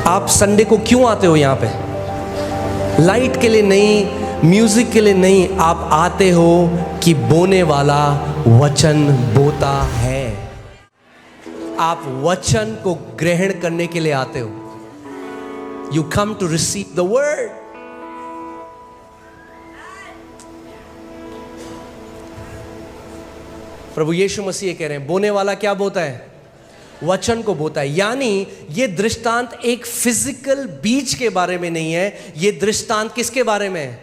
आप संडे को क्यों आते हो यहाँ पे? लाइट के लिए नहीं, म्यूजिक के लिए नहीं, आप आते हो कि बोने वाला वचन बोता है। आप वचन को ग्रहण करने के लिए आते हो। You come to receive the word. प्रभु यीशु मसीह कह रहे हैं बोने वाला क्या बोता है? वचन को बोता है। यानी ये दृष्टांत एक फिजिकल बीज के बारे में नहीं है, ये दृष्टांत किसके बारे में है?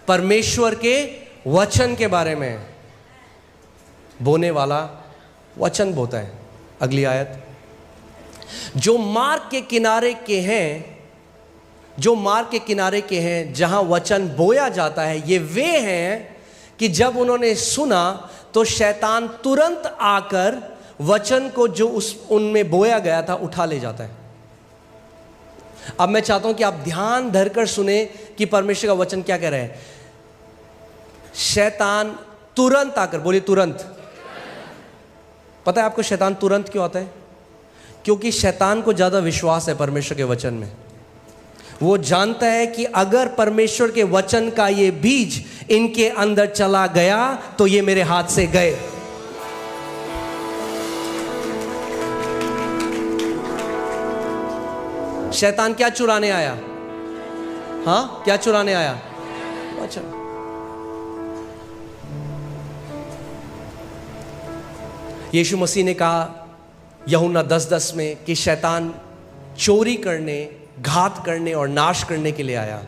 परमेश्वर के वचन के बारे में है। बोने वाला वचन बोता है। अगली आयत, जो मार्ग के किनारे के हैं, जो मार्ग के किनारे के हैं जहां वचन बोया जाता है, ये वे हैं कि जब उन्होंने सुना तो शैतान तुरंत आकर वचन को जो उनमें बोया गया था उठा ले जाता है। अब मैं चाहता हूं कि आप ध्यान धरकर सुने कि परमेश्वर का वचन क्या कह रहा है। शैतान तुरंत आकर, बोलिए तुरंत। पता है आपको शैतान तुरंत क्यों आता है? क्योंकि शैतान को ज्यादा विश्वास है परमेश्वर के वचन में। वो जानता है कि अगर परमेश्वर के वचन का ये बीज इनके अंदर चला गया तो ये मेरे हाथ से गए। शैतान क्या चुराने आया? हाँ, क्या चुराने आया? वचन। यीशु मसीह ने कहा यूहन्ना 10:10 में कि शैतान चोरी करने, घात करने और नाश करने के लिए आया।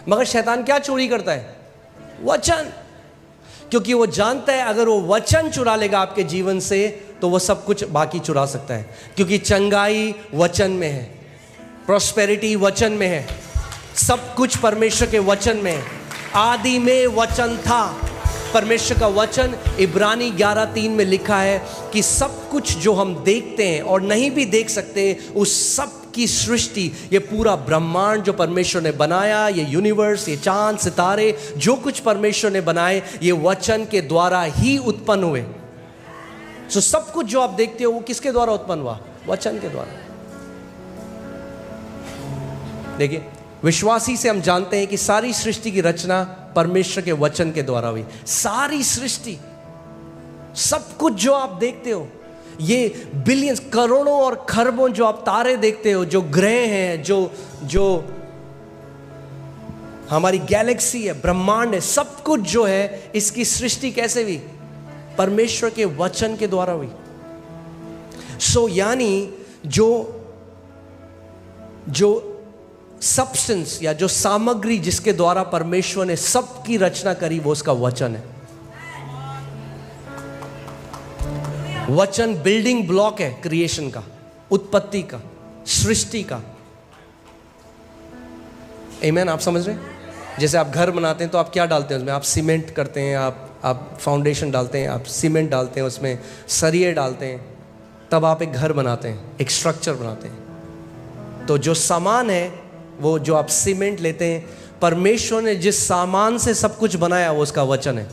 मगर शैतान क्या चोरी करता है? वचन। क्योंकि वो जानता है अगर वो वचन चुरा लेगा आपके जीवन से तो वो सब कुछ बाकी चुरा सकता है। क्योंकि चंगाई वचन में है, प्रॉस्पेरिटी वचन में है, सब कुछ परमेश्वर के वचन में है। आदि में वचन था। परमेश्वर का वचन इब्रानी 11:3 में लिखा है कि सब कुछ जो हम देखते हैं और नहीं भी देख सकते, उस सब की सृष्टि, ये पूरा ब्रह्मांड जो परमेश्वर ने बनाया, ये यूनिवर्स, ये चांद सितारे, जो कुछ परमेश्वर ने बनाए, ये वचन के द्वारा ही उत्पन्न हुए। सो सब कुछ जो आप देखते हो वो किसके द्वारा उत्पन्न हुआ? वचन के द्वारा। देखिए, विश्वासी से हम जानते हैं कि सारी सृष्टि की रचना परमेश्वर के वचन के द्वारा हुई। सारी सृष्टि, सब कुछ जो आप देखते हो, ये बिलियंस, करोड़ों और खरबों जो आप तारे देखते हो, जो ग्रह हैं, जो हमारी गैलेक्सी है, ब्रह्मांड है, सब कुछ जो है, इसकी सृष्टि कैसे हुई? परमेश्वर के वचन के द्वारा हुई। सो यानी जो सब्सटेंस या जो सामग्री जिसके द्वारा परमेश्वर ने सबकी रचना करी, वो उसका वचन है। वचन बिल्डिंग ब्लॉक है क्रिएशन का, उत्पत्ति का, सृष्टि का। आमीन। आप समझ रहे हैं? जैसे आप घर बनाते हैं तो आप क्या डालते हैं उसमें? आप सीमेंट करते हैं, आप फाउंडेशन डालते हैं, आप सीमेंट डालते हैं, उसमें सरिये डालते हैं, तब आप एक घर बनाते हैं, एक स्ट्रक्चर बनाते हैं। तो जो सामान है, वो जो आप सीमेंट लेते हैं, परमेश्वर ने जिस सामान से सब कुछ बनाया वो उसका वचन है।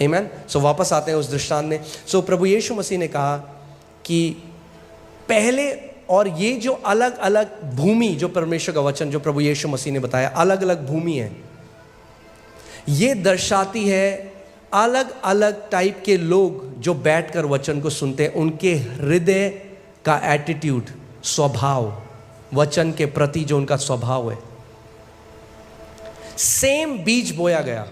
आमीन। सो वापस आते हैं उस दृष्टांत में। सो प्रभु यीशु मसीह ने कहा कि पहले, और ये जो अलग अलग भूमि, जो परमेश्वर का वचन जो प्रभु यीशु मसीह ने बताया, अलग अलग भूमि है, ये दर्शाती है अलग अलग टाइप के लोग जो बैठकर वचन को सुनते हैं, उनके हृदय का एटीट्यूड, स्वभाव, वचन के प्रति जो उनका स्वभाव है। सेम बीज बोया गया,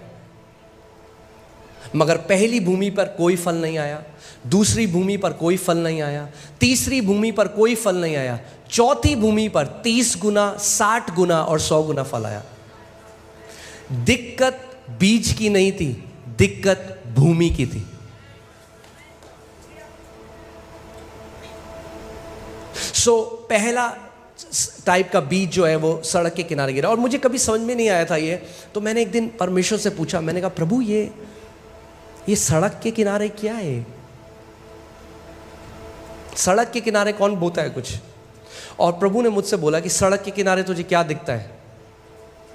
मगर पहली भूमि पर कोई फल नहीं आया, दूसरी भूमि पर कोई फल नहीं आया, तीसरी भूमि पर कोई फल नहीं आया, चौथी भूमि पर 30 गुना, 60 गुना और 100 गुना फल आया। दिक्कत बीज की नहीं थी, दिक्कत भूमि की थी। सो पहला टाइप का बीज जो है वो सड़क के किनारे गिरा। और मुझे कभी समझ में नहीं आया था ये, तो मैंने एक दिन परमेश्वर से पूछा, मैंने कहा प्रभु ये सड़क के किनारे क्या है? सड़क के किनारे कौन बोता है कुछ? और प्रभु ने मुझसे बोला कि सड़क के किनारे तुझे क्या दिखता है?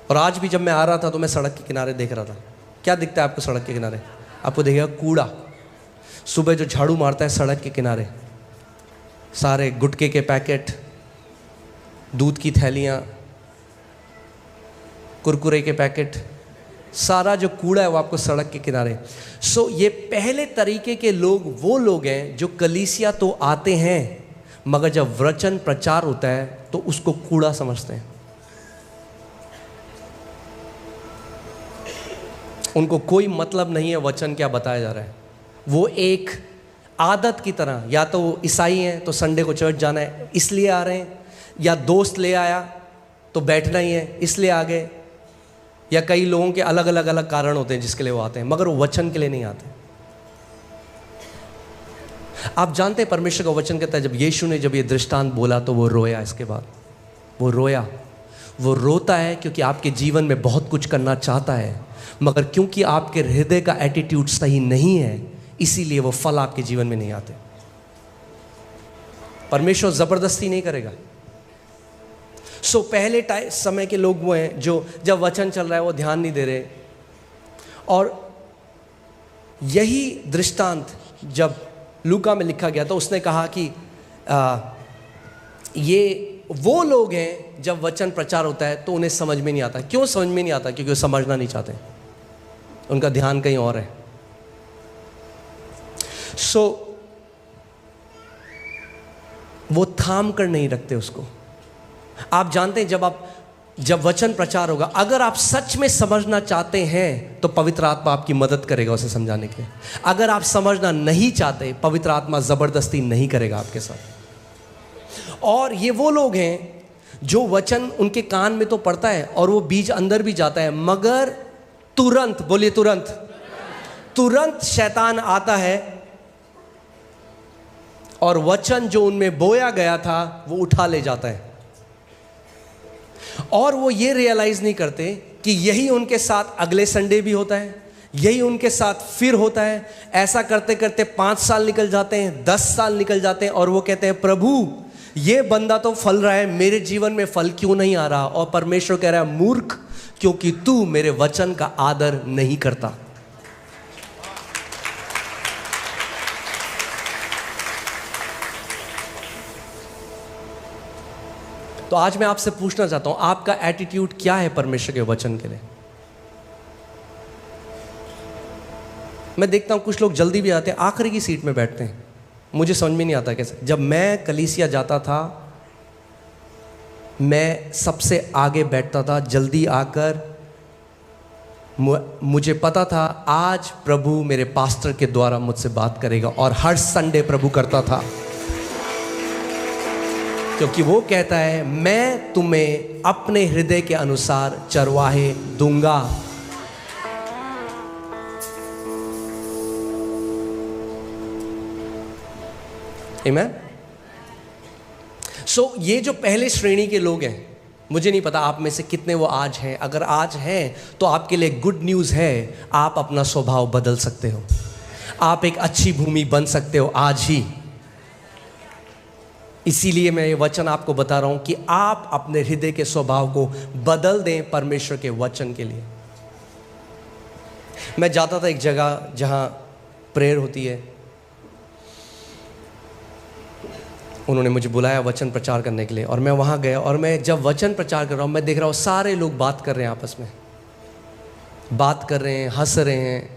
और आज भी जब मैं आ रहा था तो मैं सड़क के किनारे देख रहा था। क्या दिखता है आपको सड़क के किनारे? आपको दिखेगा कूड़ा। सुबह जो झाड़ू मारता है सड़क के किनारे, सारे गुटखे के पैकेट, दूध की थैलियाँ, कुरकुरे के पैकेट, सारा जो कूड़ा है वो आपको सड़क के किनारे। ये पहले तरीके के लोग वो लोग हैं जो कलीसिया तो आते हैं, मगर जब वचन प्रचार होता है तो उसको कूड़ा समझते हैं। उनको कोई मतलब नहीं है वचन क्या बताया जा रहा है। वो एक आदत की तरह, या तो वो ईसाई हैं तो संडे को चर्च जाना है इसलिए आ रहे हैं, या दोस्त ले आया तो बैठना ही है इसलिए आ गए, या कई लोगों के अलग अलग कारण होते हैं जिसके लिए वो आते हैं, मगर वो वचन के लिए नहीं आते। आप जानते हैं परमेश्वर का वचन कहता है जब यीशु ने जब ये दृष्टांत बोला तो वो रोया। इसके बाद वो रोया, वो रोता है क्योंकि आपके जीवन में बहुत कुछ करना चाहता है, मगर क्योंकि आपके हृदय का एटीट्यूड सही नहीं है, इसीलिए वो फल आपके जीवन में नहीं आते। परमेश्वर जबरदस्ती नहीं करेगा। पहले समय के लोग वो हैं जो जब वचन चल रहा है वो ध्यान नहीं दे रहे। और यही दृष्टांत जब लूका में लिखा गया तो उसने कहा कि ये वो लोग हैं जब वचन प्रचार होता है तो उन्हें समझ में नहीं आता। क्यों समझ में नहीं आता? क्योंकि वो समझना नहीं चाहते, उनका ध्यान कहीं और है। वो थाम कर नहीं रखते उसको। आप जानते हैं जब वचन प्रचार होगा, अगर आप सच में समझना चाहते हैं तो पवित्र आत्मा आपकी मदद करेगा उसे समझाने के लिए। अगर आप समझना नहीं चाहते, पवित्र आत्मा जबरदस्ती नहीं करेगा आपके साथ। और ये वो लोग हैं जो वचन उनके कान में तो पड़ता है और वो बीज अंदर भी जाता है, मगर तुरंत, बोलिए तुरंत शैतान आता है और वचन जो उनमें बोया गया था वो उठा ले जाता है। और वो ये रियलाइज नहीं करते कि यही उनके साथ अगले संडे भी होता है, यही उनके साथ फिर होता है। ऐसा करते करते 5 साल निकल जाते हैं, 10 साल निकल जाते हैं, और वो कहते हैं प्रभु ये बंदा तो फल रहा है, मेरे जीवन में फल क्यों नहीं आ रहा? और परमेश्वर कह रहा है मूर्ख, क्योंकि तू मेरे वचन का आदर नहीं करता। तो आज मैं आपसे पूछना चाहता हूं, आपका एटीट्यूड क्या है परमेश्वर के वचन के लिए? मैं देखता हूं कुछ लोग जल्दी भी आते हैं, आखिरी की सीट में बैठते हैं। मुझे समझ में नहीं आता कैसे। जब मैं कलीसिया जाता था मैं सबसे आगे बैठता था, जल्दी आकर। मुझे पता था आज प्रभु मेरे पास्टर के द्वारा मुझसे बात करेगा, और हर संडे प्रभु करता था, क्योंकि वो कहता है मैं तुम्हें अपने हृदय के अनुसार चरवाहे दूंगा। आमीन। ये जो पहले श्रेणी के लोग हैं, मुझे नहीं पता आप में से कितने वो आज हैं। अगर आज हैं तो आपके लिए गुड न्यूज़ है, आप अपना स्वभाव बदल सकते हो, आप एक अच्छी भूमि बन सकते हो आज ही। इसीलिए मैं ये वचन आपको बता रहा हूं कि आप अपने हृदय के स्वभाव को बदल दें परमेश्वर के वचन के लिए। मैं जाता था एक जगह जहां प्रेयर होती है, उन्होंने मुझे बुलाया वचन प्रचार करने के लिए, और मैं वहां गया। और मैं जब वचन प्रचार कर रहा हूं, मैं देख रहा हूं सारे लोग बात कर रहे हैं, आपस में बात कर रहे हैं, हंस रहे हैं।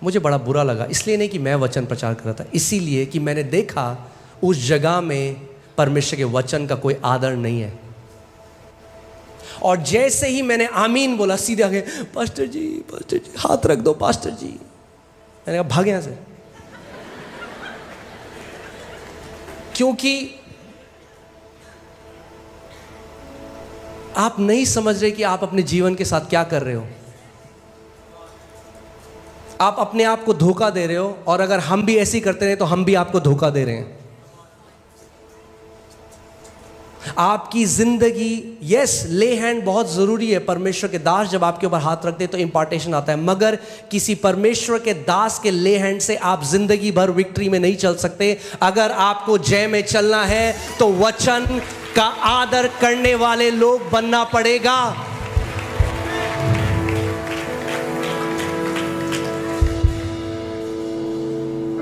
मुझे बड़ा बुरा लगा, इसलिए नहीं कि मैं वचन प्रचार कर रहा था, इसीलिए कि मैंने देखा उस जगह में परमेश्वर के वचन का कोई आदर नहीं है। और जैसे ही मैंने आमीन बोला, सीधे आगे पास्टर जी हाथ रख दो पास्टर जी। मैंने कहा भाग यहां से, क्योंकि आप नहीं समझ रहे कि आप अपने जीवन के साथ क्या कर रहे हो। आप अपने आप को धोखा दे रहे हो, और अगर हम भी ऐसे ही करते रहे तो हम भी आपको धोखा दे रहे हैं। आपकी जिंदगी, यस, ले हैंड बहुत जरूरी है। परमेश्वर के दास जब आपके ऊपर हाथ रखते हैं तो इंपार्टेशन आता है, मगर किसी परमेश्वर के दास के ले हैंड से आप जिंदगी भर विक्ट्री में नहीं चल सकते। अगर आपको जय में चलना है तो वचन का आदर करने वाले लोग बनना पड़ेगा।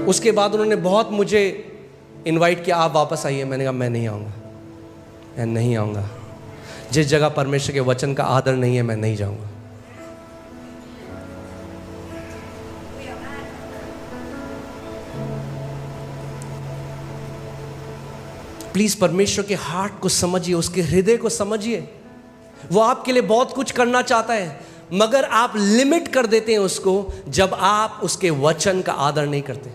उसके बाद उन्होंने बहुत मुझे इनवाइट किया, आप वापस आइए। मैंने कहा मैं नहीं आऊंगा, मैं नहीं आऊंगा। जिस जगह परमेश्वर के वचन का आदर नहीं है, मैं नहीं जाऊंगा। प्लीज परमेश्वर के हार्ट को समझिए, उसके हृदय को समझिए। वो आपके लिए बहुत कुछ करना चाहता है, मगर आप लिमिट कर देते हैं उसको जब आप उसके वचन का आदर नहीं करते।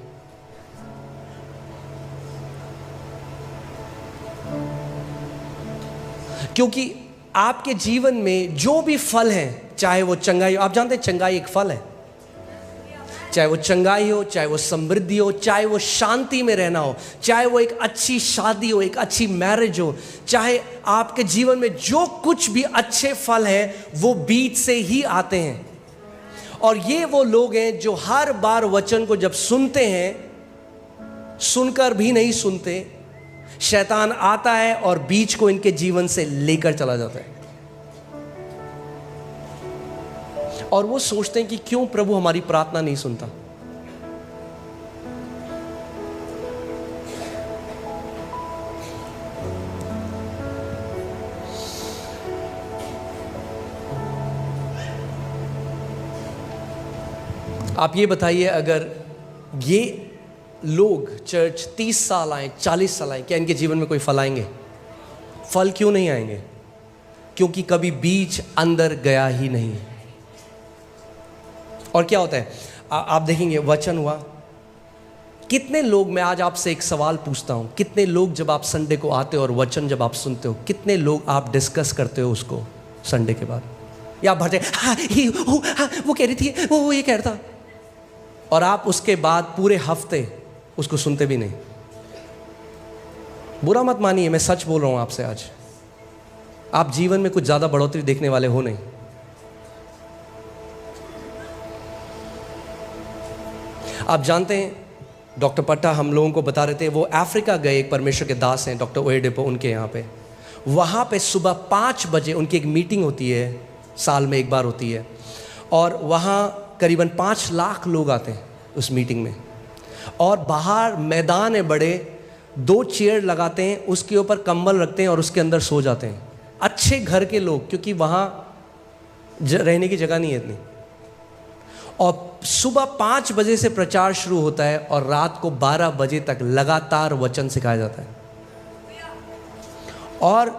क्योंकि आपके जीवन में जो भी फल है, चाहे वो चंगाई, आप जानते हैं चंगाई एक फल है, चाहे वो चंगाई हो, चाहे वो समृद्धि हो, चाहे वो शांति में रहना हो, चाहे वो एक अच्छी शादी हो, एक अच्छी मैरिज हो, चाहे आपके जीवन में जो कुछ भी अच्छे फल हैं वो बीज से ही आते हैं। और ये वो लोग हैं जो हर बार वचन को जब सुनते हैं, सुनकर भी नहीं सुनते, शैतान आता है और बीज को इनके जीवन से लेकर चला जाता है। और वो सोचते हैं कि क्यों प्रभु हमारी प्रार्थना नहीं सुनता। आप ये बताइए, अगर ये लोग चर्च 30 साल आए, 40 साल आए, क्या इनके जीवन में कोई फल आएंगे? फल क्यों नहीं आएंगे? क्योंकि कभी बीज अंदर गया ही नहीं। और क्या होता है, आप देखेंगे वचन हुआ, कितने लोग, मैं आज आपसे एक सवाल पूछता हूं, कितने लोग जब आप संडे को आते हो और वचन जब आप सुनते हो, कितने लोग आप डिस्कस करते हो उसको संडे के बाद, या भरते हाँ, वो कह रही थी, वो ये कह रहा था, और आप उसके बाद पूरे हफ्ते उसको सुनते भी नहीं। बुरा मत मानिए, मैं सच बोल रहा हूं आपसे आज, आप जीवन में कुछ ज्यादा बढ़ोतरी देखने वाले हो नहीं। आप जानते हैं, डॉक्टर पट्टा हम लोगों को बता रहे थे, वो अफ्रीका गए, एक परमेश्वर के दास हैं डॉक्टर ओएडेपो, उनके यहाँ पे, वहाँ पे सुबह 5 बजे उनकी एक मीटिंग होती है, साल में एक बार होती है, और वहाँ करीबन 5 लाख लोग आते हैं उस मीटिंग में। और बाहर मैदान है बड़े, 2 चेयर लगाते हैं, उसके ऊपर कंबल रखते हैं और उसके अंदर सो जाते हैं, अच्छे घर के लोग, क्योंकि वहाँ रहने की जगह नहीं है इतनी। और सुबह 5 बजे से प्रचार शुरू होता है और रात को 12 बजे तक लगातार वचन सिखाया जाता है। और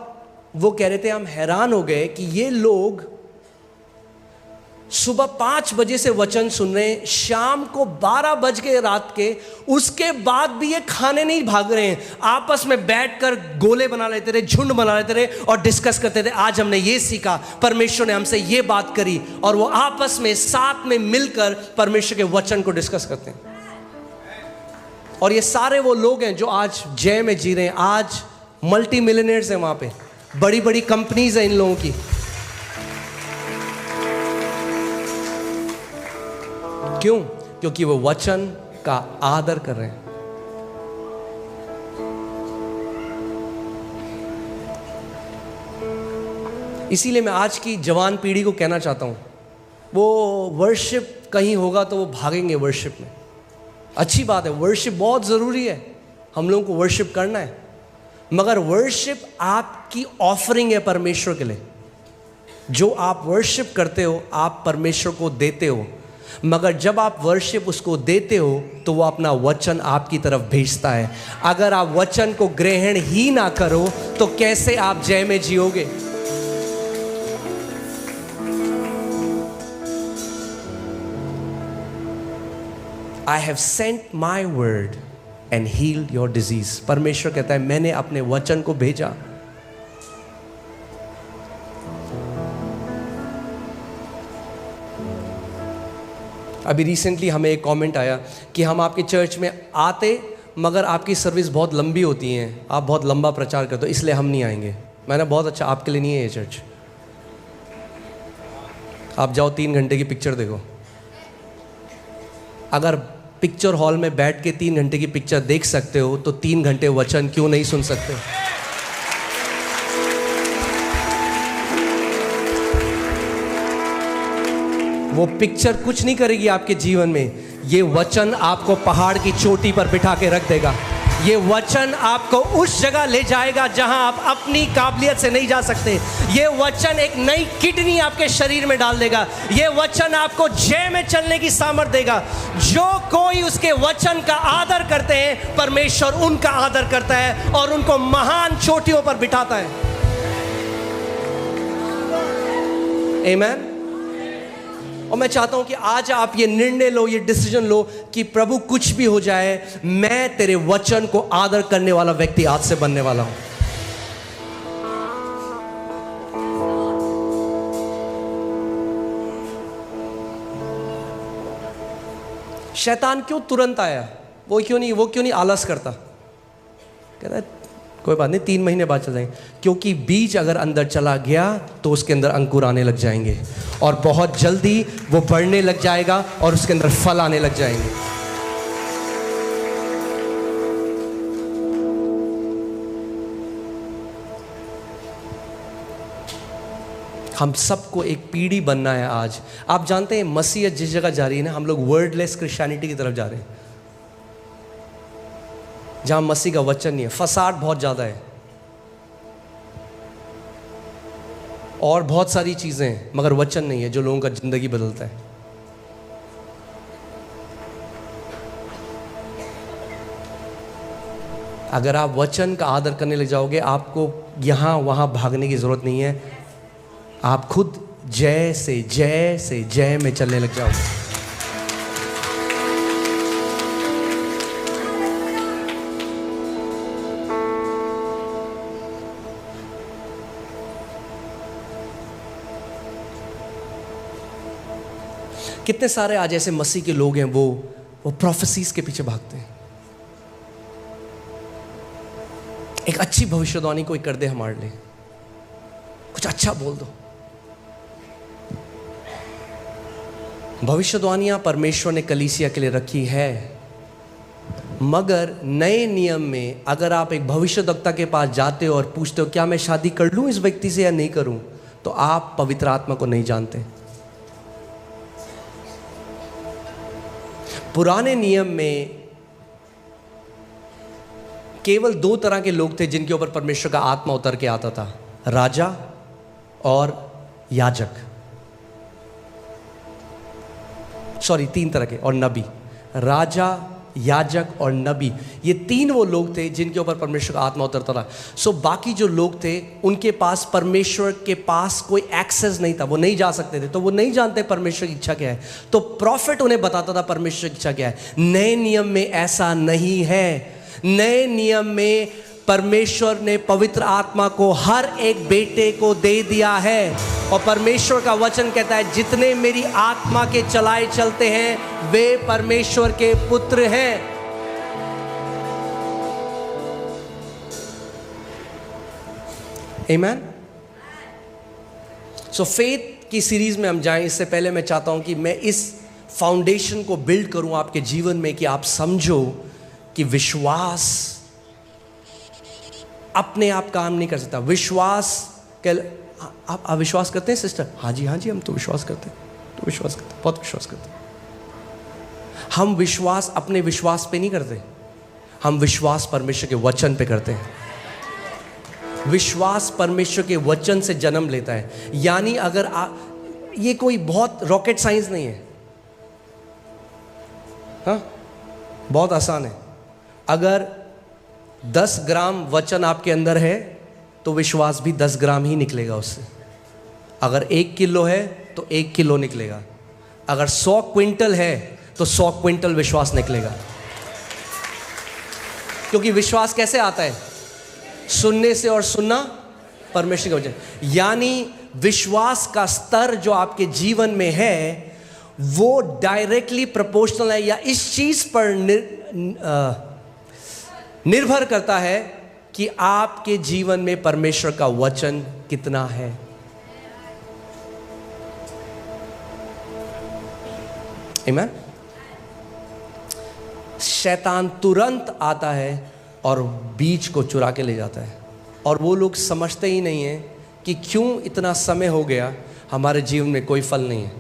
वो कह रहे थे, हम हैरान हो गए कि ये लोग सुबह 5 बजे से वचन सुन रहे हैं, शाम को 12 बज गए रात के, उसके बाद भी ये खाने नहीं भाग रहे हैं, आपस में बैठकर गोले बना लेते रहे, झुंड बना लेते रहे और डिस्कस करते थे, आज हमने ये सीखा, परमेश्वर ने हमसे ये बात करी, और वो आपस में साथ में मिलकर परमेश्वर के वचन को डिस्कस करते हैं। और ये सारे वो लोग हैं जो आज जय में जी रहे हैं, आज मल्टी मिलियनेयर्स हैं, वहां पे बड़ी बड़ी कंपनीज हैं इन लोगों की। क्यों? क्योंकि वो वचन का आदर कर रहे हैं। इसीलिए मैं आज की जवान पीढ़ी को कहना चाहता हूं, वो वर्शिप कहीं होगा तो वो भागेंगे वर्शिप में। अच्छी बात है, वर्शिप बहुत ज़रूरी है, हम लोगों को वर्शिप करना है, मगर वर्शिप आपकी ऑफरिंग है परमेश्वर के लिए। जो आप वर्शिप करते हो आप परमेश्वर को देते हो, मगर जब आप वर्शिप उसको देते हो तो वो अपना वचन आपकी तरफ भेजता है। अगर आप वचन को ग्रहण ही ना करो तो कैसे आप जय में जियोगे? I have sent my word and healed your disease. परमेश्वर कहता है, मैंने अपने वचन को भेजा। अभी रिसेंटली हमें एक कमेंट आया कि हम आपके चर्च में आते, मगर आपकी सर्विस बहुत लंबी होती है, आप बहुत लंबा प्रचार करते हो, इसलिए हम नहीं आएंगे। मैंने बहुत अच्छा, आपके लिए नहीं है ये चर्च। आप जाओ 3 घंटे की पिक्चर देखो। अगर पिक्चर हॉल में बैठ के 3 घंटे की पिक्चर देख सकते हो तो 3 घंटे वचन क्यों नहीं सुन सकते? वो पिक्चर कुछ नहीं करेगी आपके जीवन में, ये वचन आपको पहाड़ की चोटी पर बिठा के रख देगा। ये वचन आपको उस जगह ले जाएगा जहां आप अपनी काबिलियत से नहीं जा सकते। ये वचन एक नई किडनी आपके शरीर में डाल देगा। ये वचन आपको जय में चलने की सामर्थ देगा। जो कोई उसके वचन का आदर करते हैं, परमेश्वर उनका आदर करता है और उनको महान चोटियों पर बिठाता है। आमीन। और मैं चाहता हूं कि आज आप ये निर्णय लो, ये डिसीजन लो कि प्रभु कुछ भी हो जाए, मैं तेरे वचन को आदर करने वाला व्यक्ति आज से बनने वाला हूं। शैतान क्यों तुरंत आया? वो क्यों नहीं आलस करता? कहता है कोई बात नहीं, 3 महीने बाद चल जाएंगे। क्योंकि बीज अगर अंदर चला गया तो उसके अंदर अंकुर आने लग जाएंगे और बहुत जल्दी वो बढ़ने लग जाएगा और उसके अंदर फल आने लग जाएंगे। हम सबको एक पीढ़ी बनना है आज। आप जानते हैं मसीहत जिस जगह जा रही है ना, हम लोग वर्डलेस क्रिश्चियनिटी की तरफ जा रहे हैं, जहां मसीह का वचन नहीं है। फसाद बहुत ज्यादा है और बहुत सारी चीजें हैं, मगर वचन नहीं है जो लोगों का जिंदगी बदलता है। अगर आप वचन का आदर करने लग जाओगे, आपको यहां वहां भागने की जरूरत नहीं है। आप खुद जय से जय में चलने लग जाओगे। कितने सारे आज ऐसे मसीह के लोग हैं, वो प्रोफेसीज के पीछे भागते हैं। एक अच्छी भविष्यवाणी कोई कर दे हमारे लिए, कुछ अच्छा बोल दो। भविष्यवाणियां परमेश्वर ने कलीसिया के लिए रखी है, मगर नए नियम में अगर आप एक भविष्यवक्ता के पास जाते हो और पूछते हो क्या मैं शादी कर लूं इस व्यक्ति से या नहीं करूं, तो आप पवित्र आत्मा को नहीं जानते। पुराने नियम में केवल 2 तरह के लोग थे जिनके ऊपर परमेश्वर का आत्मा उतर के आता था, राजा और याजक। 3 तरह के, और नबी। राजा, याजक और नबी, ये 3 वो लोग थे जिनके ऊपर परमेश्वर का आत्मा उतरता था। बाकी जो लोग थे उनके पास परमेश्वर के पास कोई एक्सेस नहीं था, वो नहीं जा सकते थे, तो वो नहीं जानते परमेश्वर की इच्छा क्या है। तो प्रॉफिट उन्हें बताता था परमेश्वर की इच्छा क्या है। नए नियम में ऐसा नहीं है। नए नियम में परमेश्वर ने पवित्र आत्मा को हर एक बेटे को दे दिया है, और परमेश्वर का वचन कहता है जितने मेरी आत्मा के चलाए चलते हैं वे परमेश्वर के पुत्र हैं। आमीन। सो फेथ की सीरीज में हम जाएं, इससे पहले मैं चाहता हूं कि मैं इस फाउंडेशन को बिल्ड करूं आपके जीवन में, कि आप समझो कि विश्वास अपने आप काम नहीं कर सकता। विश्वास आप अविश्वास करते हैं सिस्टर? हाँ जी हम तो विश्वास करते हैं, बहुत विश्वास करते हैं। हम विश्वास अपने विश्वास पे नहीं करते, हम विश्वास परमेश्वर के वचन पे करते हैं। विश्वास परमेश्वर के वचन से जन्म लेता है। यानी अगर ये कोई बहुत रॉकेट साइंस नहीं है, हाँ, बहुत आसान है। अगर 10 ग्राम वचन आपके अंदर है तो विश्वास भी 10 ग्राम ही निकलेगा उससे। अगर 1 किलो है तो 1 किलो निकलेगा। अगर 100 क्विंटल है तो 100 क्विंटल विश्वास निकलेगा। क्योंकि विश्वास कैसे आता है? सुनने से, और सुनना परमेश्वर के वचन। यानी विश्वास का स्तर जो आपके जीवन में है वो डायरेक्टली प्रोपोर्शनल है, या इस चीज पर निर्भर करता है कि आपके जीवन में परमेश्वर का वचन कितना है। आमीन। शैतान तुरंत आता है और बीज को चुरा के ले जाता है, और वो लोग समझते ही नहीं है कि क्यों इतना समय हो गया हमारे जीवन में कोई फल नहीं है।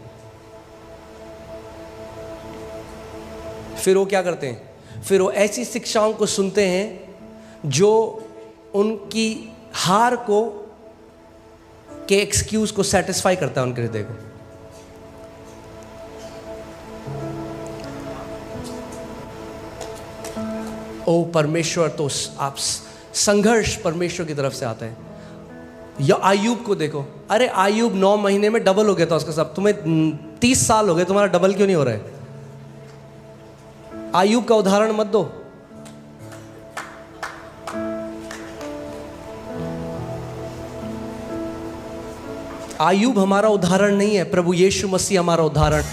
फिर वो क्या करते हैं? फिर वो ऐसी शिक्षाओं को सुनते हैं जो उनकी हार को के एक्सक्यूज को सेटिस्फाई करता है उनके हृदय को। ओ परमेश्वर, तो आप संघर्ष परमेश्वर की तरफ से आता है। या आयूब को देखो, अरे आयूब 9 महीने में डबल हो गया था उसका सब। तुम्हें 30 साल हो गए, तुम्हारा डबल क्यों नहीं हो रहा है? आयूब का उदाहरण मत दो। आयूब हमारा उदाहरण नहीं है, प्रभु यीशु मसीह हमारा उदाहरण।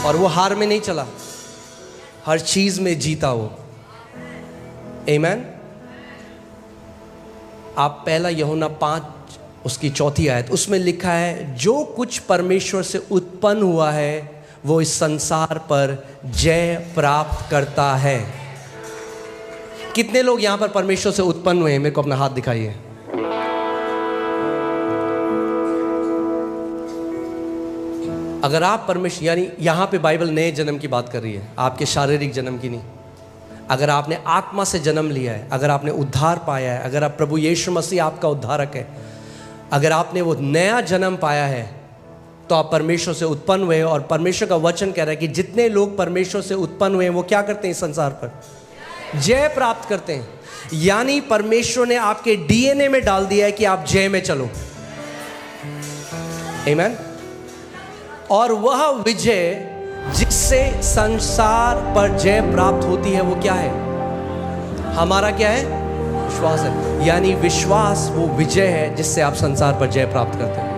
और वो हार में नहीं चला, हर चीज में जीता वो। आमीन। आप पहला यूहन्ना 5 उसकी 4 आयत, उसमें लिखा है जो कुछ परमेश्वर से उत्पन्न हुआ है वो इस संसार पर जय प्राप्त करता है। कितने लोग यहां पर परमेश्वर से उत्पन्न हुए हैं? मेरे को अपना हाथ दिखाइए। अगर आप परमेश्वर, यानी यहां पे बाइबल नए जन्म की बात कर रही है, आपके शारीरिक जन्म की नहीं। अगर आपने आत्मा से जन्म लिया है, अगर आपने उद्धार पाया है, अगर आप प्रभु यीशु मसीह आपका उद्धारक है, अगर आपने वो नया जन्म पाया है, तो आप परमेश्वर से उत्पन्न हुए। और परमेश्वर का वचन कह रहा है कि जितने लोग परमेश्वर से उत्पन्न हुए हैं वो क्या करते हैं? इस संसार पर जय प्राप्त करते हैं। यानी परमेश्वर ने आपके डीएनए में डाल दिया है कि आप जय में चलो। आमीन। और वह विजय जिससे संसार पर जय प्राप्त होती है वो क्या है? हमारा क्या है? विश्वास है। यानी विश्वास वो विजय है जिससे आप संसार पर जय प्राप्त करते हैं।